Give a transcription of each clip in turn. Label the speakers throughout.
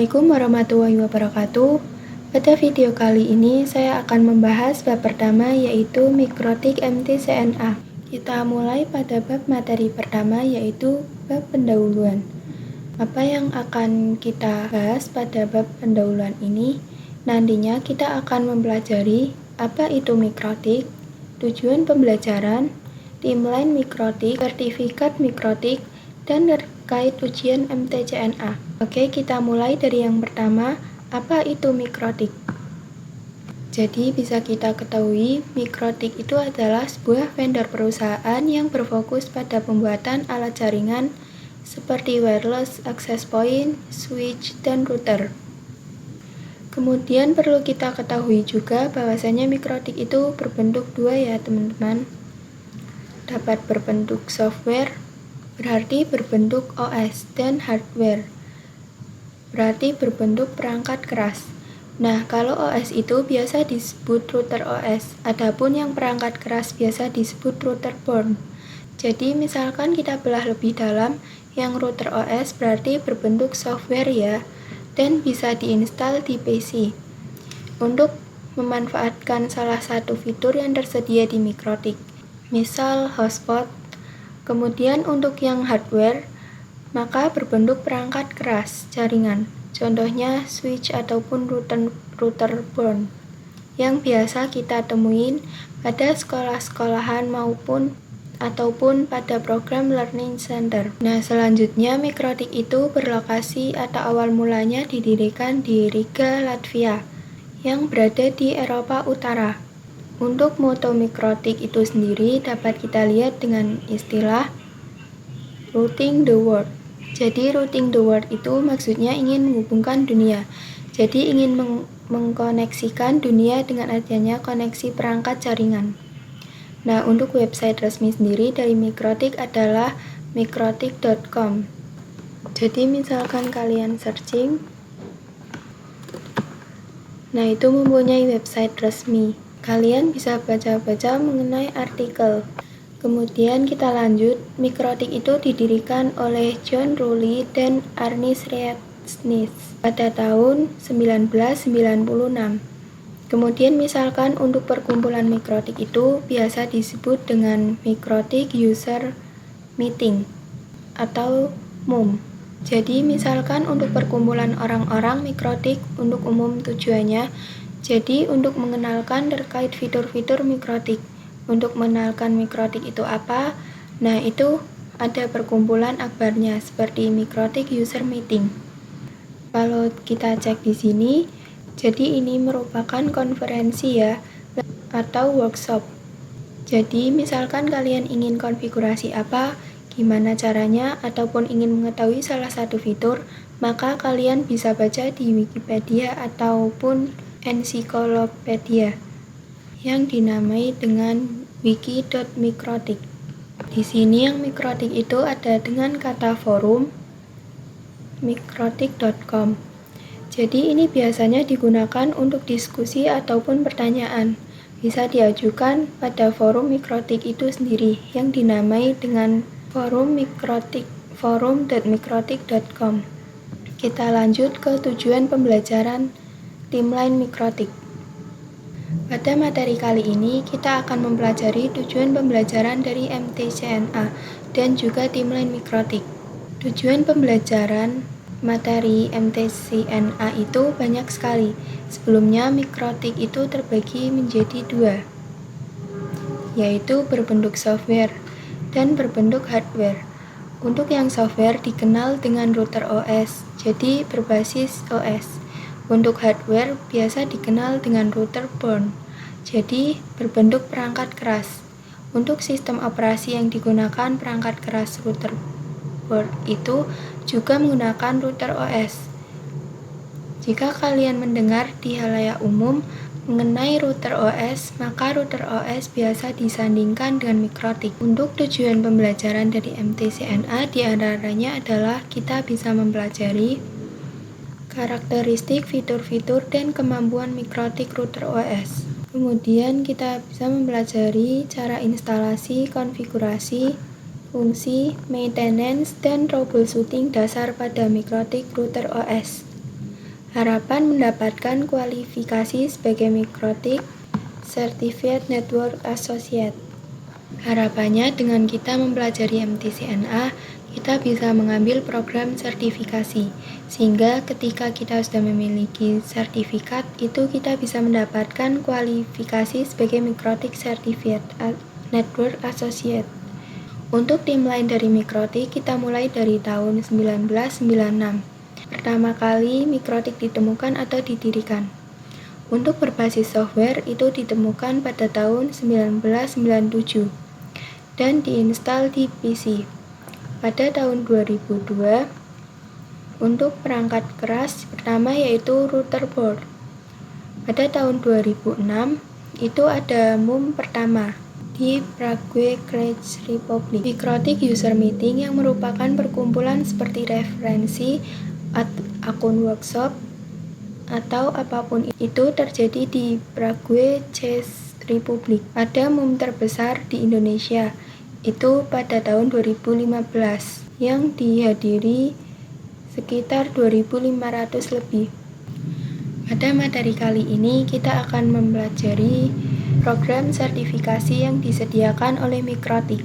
Speaker 1: Assalamualaikum warahmatullahi wabarakatuh. Pada video kali ini saya akan membahas bab pertama yaitu mikrotik MT-CNA. Kita mulai pada bab materi pertama yaitu bab pendahuluan. Apa yang akan kita bahas pada bab pendahuluan ini? Nantinya kita akan mempelajari apa itu mikrotik, tujuan pembelajaran, timeline mikrotik, sertifikat mikrotik, dan terkait ujian MT-CNA. Oke, kita mulai dari yang pertama, apa itu mikrotik? Jadi bisa kita ketahui, mikrotik itu adalah sebuah vendor perusahaan yang berfokus pada pembuatan alat jaringan seperti wireless, access point, switch, dan router. Kemudian perlu kita ketahui juga bahwasanya mikrotik itu berbentuk dua ya teman-teman. Dapat berbentuk software, berarti berbentuk OS, dan hardware, berarti berbentuk perangkat keras. Nah, kalau OS itu biasa disebut router OS, adapun yang perangkat keras biasa disebut router board. Jadi misalkan kita belah lebih dalam, yang router OS berarti berbentuk software ya, dan bisa diinstal di PC. Untuk memanfaatkan salah satu fitur yang tersedia di mikrotik, misal hotspot. Kemudian untuk yang hardware, maka berbentuk perangkat keras jaringan, contohnya switch ataupun router board, yang biasa kita temuin pada sekolah-sekolahan ataupun pada program learning center. Nah, selanjutnya mikrotik itu berlokasi atau awal mulanya didirikan di Riga, Latvia, yang berada di Eropa Utara. Untuk moto mikrotik itu sendiri dapat kita lihat dengan istilah routing the world. Jadi routing the world itu maksudnya ingin menghubungkan dunia. Jadi ingin mengkoneksikan dunia dengan adanya koneksi perangkat jaringan. Nah, untuk website resmi sendiri dari mikrotik adalah mikrotik.com. Jadi misalkan kalian searching, nah itu mempunyai website resmi. Kalian bisa baca-baca mengenai artikel. Kemudian kita lanjut, mikrotik itu didirikan oleh John Rowley dan Arnis Reitsnis pada tahun 1996. Kemudian misalkan untuk perkumpulan mikrotik itu biasa disebut dengan mikrotik user meeting atau MUM. Jadi misalkan untuk perkumpulan orang-orang mikrotik untuk umum tujuannya, jadi untuk mengenalkan terkait fitur-fitur mikrotik. Untuk mengenalkan mikrotik itu apa? Nah, itu ada perkumpulan akbarnya seperti mikrotik user meeting. Kalau kita cek di sini, jadi ini merupakan konferensi ya, atau workshop. Jadi misalkan kalian ingin konfigurasi apa, gimana caranya, ataupun ingin mengetahui salah satu fitur, maka kalian bisa baca di Wikipedia ataupun ensiklopedia yang dinamai dengan wiki.mikrotik. Di sini yang mikrotik itu ada dengan kata forum mikrotik.com. Jadi ini biasanya digunakan untuk diskusi ataupun pertanyaan. Bisa diajukan pada forum mikrotik itu sendiri yang dinamai dengan forum.mikrotik.com. Kita lanjut ke tujuan pembelajaran timeline mikrotik. Pada materi kali ini kita akan mempelajari tujuan pembelajaran dari MT-CNA dan juga timeline mikrotik. Tujuan pembelajaran materi MT-CNA itu banyak sekali. Sebelumnya mikrotik itu terbagi menjadi dua, yaitu berbentuk software dan berbentuk hardware. Untuk yang software dikenal dengan router OS, jadi berbasis OS. Untuk hardware biasa dikenal dengan router board, jadi berbentuk perangkat keras. Untuk sistem operasi yang digunakan perangkat keras router board itu juga menggunakan router OS. Jika kalian mendengar di halayak umum mengenai router OS, maka router OS biasa disandingkan dengan mikrotik. Untuk tujuan pembelajaran dari MT-CNA diantaranya adalah kita bisa mempelajari karakteristik, fitur-fitur, dan kemampuan mikrotik router OS. Kemudian kita bisa mempelajari cara instalasi, konfigurasi, fungsi, maintenance, dan troubleshooting dasar pada mikrotik router OS. Harapan mendapatkan kualifikasi sebagai Mikrotik Certified Network Associate. Harapannya dengan kita mempelajari MTCNA, kita bisa mengambil program sertifikasi, sehingga ketika kita sudah memiliki sertifikat, itu kita bisa mendapatkan kualifikasi sebagai Mikrotik Certified Network Associate. Untuk tim lain dari Mikrotik, kita mulai dari tahun 1996. Pertama kali Mikrotik ditemukan atau didirikan. Untuk berbasis software itu ditemukan pada tahun 1997 dan diinstal di PC. Pada tahun 2002, untuk perangkat keras pertama yaitu router board. Pada tahun 2006, itu ada MUM pertama di Prague Czech Republic. Mikrotik User Meeting yang merupakan perkumpulan seperti referensi, akun workshop, atau apapun itu terjadi di Prague Czech Republic. Ada MUM terbesar di Indonesia, itu pada tahun 2015, yang dihadiri sekitar 2.500 lebih. Pada materi kali ini kita akan mempelajari program sertifikasi yang disediakan oleh Mikrotik.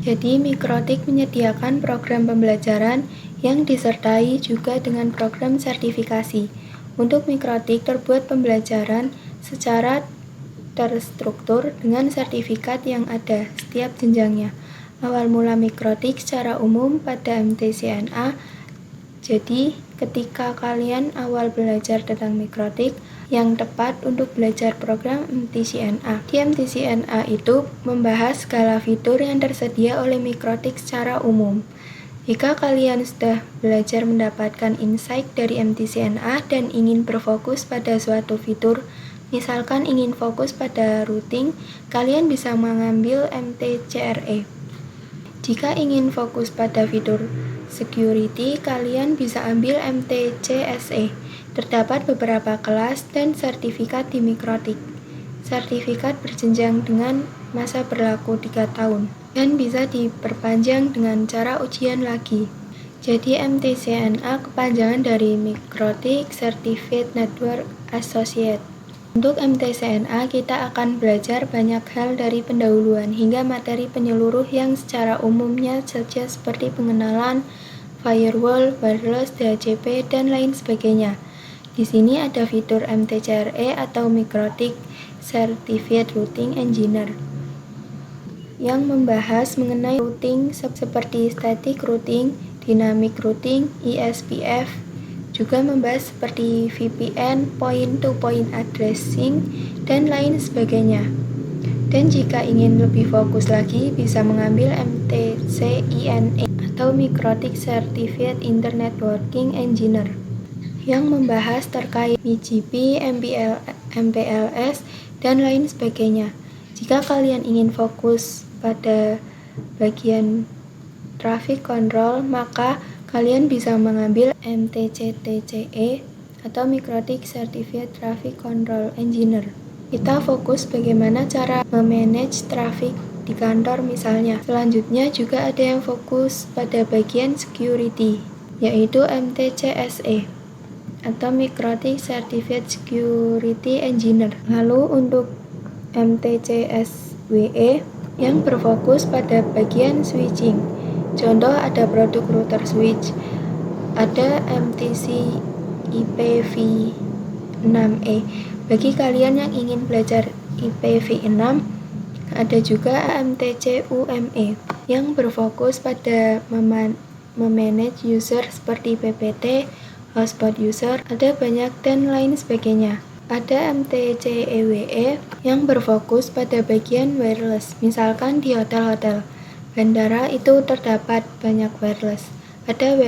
Speaker 1: Jadi Mikrotik menyediakan program pembelajaran yang disertai juga dengan program sertifikasi. Untuk Mikrotik terbuat pembelajaran secara terstruktur dengan sertifikat yang ada setiap jenjangnya. Awal mula Mikrotik secara umum pada MTCNA. Jadi ketika kalian awal belajar tentang Mikrotik, yang tepat untuk belajar program MTCNA. Di MTCNA itu membahas segala fitur yang tersedia oleh Mikrotik secara umum. Jika kalian sudah belajar mendapatkan insight dari MTCNA dan ingin berfokus pada suatu fitur, misalkan ingin fokus pada routing, kalian bisa mengambil MTCRE. Jika ingin fokus pada fitur security, kalian bisa ambil MTCSE. Terdapat beberapa kelas dan sertifikat di Mikrotik. Sertifikat berjenjang dengan masa berlaku 3 tahun dan bisa diperpanjang dengan cara ujian lagi. Jadi MTCNA kepanjangan dari Mikrotik Certified Network Associate. Untuk MTCNA kita akan belajar banyak hal dari pendahuluan hingga materi penyeluruh yang secara umumnya saja seperti pengenalan, firewall, wireless, DHCP, dan lain sebagainya. Di sini ada fitur MTCRE atau Mikrotik Certified Routing Engineer yang membahas mengenai routing seperti static routing, dynamic routing, ISPF, juga membahas seperti VPN, point-to-point addressing, dan lain sebagainya. Dan jika ingin lebih fokus lagi, bisa mengambil MTCINE atau Mikrotik Certified Internet Working Engineer yang membahas terkait BGP, MPLS, dan lain sebagainya. Jika kalian ingin fokus pada bagian traffic control, maka kalian bisa mengambil MTCTCE atau Mikrotik Certified Traffic Control Engineer. Kita fokus bagaimana cara memanage traffic di kantor misalnya. Selanjutnya juga ada yang fokus pada bagian security, yaitu MTCSE atau Mikrotik Certified Security Engineer. Lalu untuk MTCSWE yang berfokus pada bagian switching. Contoh ada produk router switch, ada MTC IPv6E. Bagi kalian yang ingin belajar IPv6, ada juga MTC UME yang berfokus pada memanage user seperti PPT, hotspot user, ada banyak dan lain sebagainya. Ada MTCEWE yang berfokus pada bagian wireless, misalkan di hotel-hotel. Bandara itu terdapat banyak wireless. Ada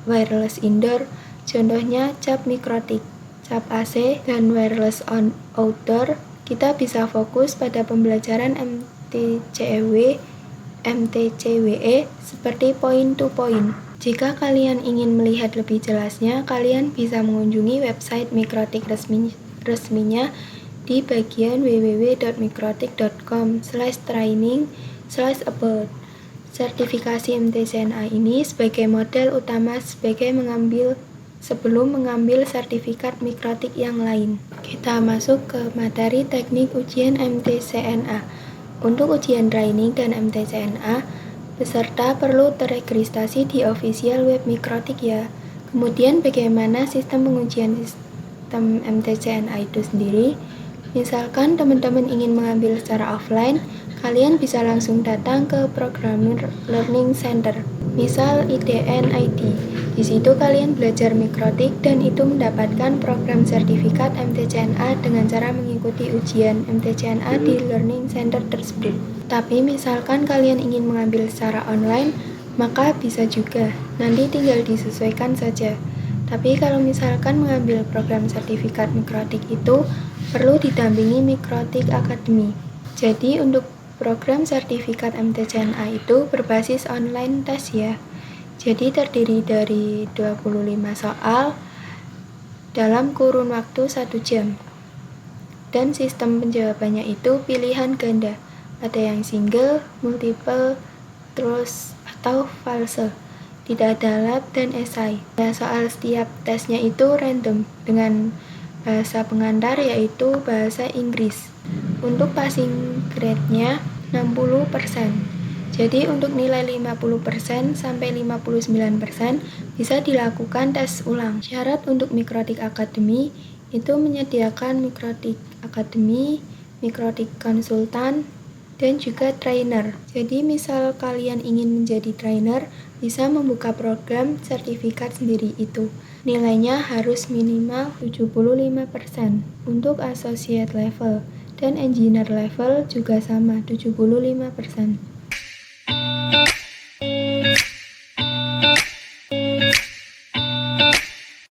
Speaker 1: wireless indoor, contohnya cap Mikrotik, cap AC, dan wireless outdoor. Kita bisa fokus pada pembelajaran MTCWE seperti point-to-point. Jika kalian ingin melihat lebih jelasnya, kalian bisa mengunjungi website Mikrotik resminya di bagian www.mikrotik.com/training/about. Sertifikasi MTCNA ini sebagai model utama sebagai mengambil sebelum mengambil sertifikat mikrotik yang lain. Kita masuk ke materi teknik ujian MTCNA. Untuk ujian training dan MTCNA, peserta perlu teregistrasi di official web mikrotik ya. Kemudian bagaimana sistem pengujian sistem MTCNA itu sendiri? Misalkan teman-teman ingin mengambil secara offline, kalian bisa langsung datang ke Programmer Learning Center, misal IDN IT. Di situ kalian belajar mikrotik dan itu mendapatkan program sertifikat MTCNA dengan cara mengikuti ujian MTCNA di Learning Center tersebut. Tapi misalkan kalian ingin mengambil secara online, maka bisa juga, nanti tinggal disesuaikan saja. Tapi kalau misalkan mengambil program sertifikat mikrotik itu perlu didampingi Mikrotik Academy. Jadi untuk program sertifikat MTCNA itu berbasis online test ya. Jadi terdiri dari 25 soal dalam kurun waktu 1 jam. Dan sistem penjawabannya itu pilihan ganda. Ada yang single, multiple, terus atau false. Tidak ada lab dan esai. Soal setiap tesnya itu random dengan bahasa pengantar yaitu bahasa Inggris. Untuk passing grade-nya 60%. Jadi untuk nilai 50% sampai 59% bisa dilakukan tes ulang. Syarat untuk Mikrotik Academy itu menyediakan Mikrotik Academy, Mikrotik Konsultan, dan juga trainer. Jadi misal kalian ingin menjadi trainer, bisa membuka program sertifikat sendiri itu. Nilainya harus minimal 75%. Untuk associate level dan engineer level juga sama, 75%.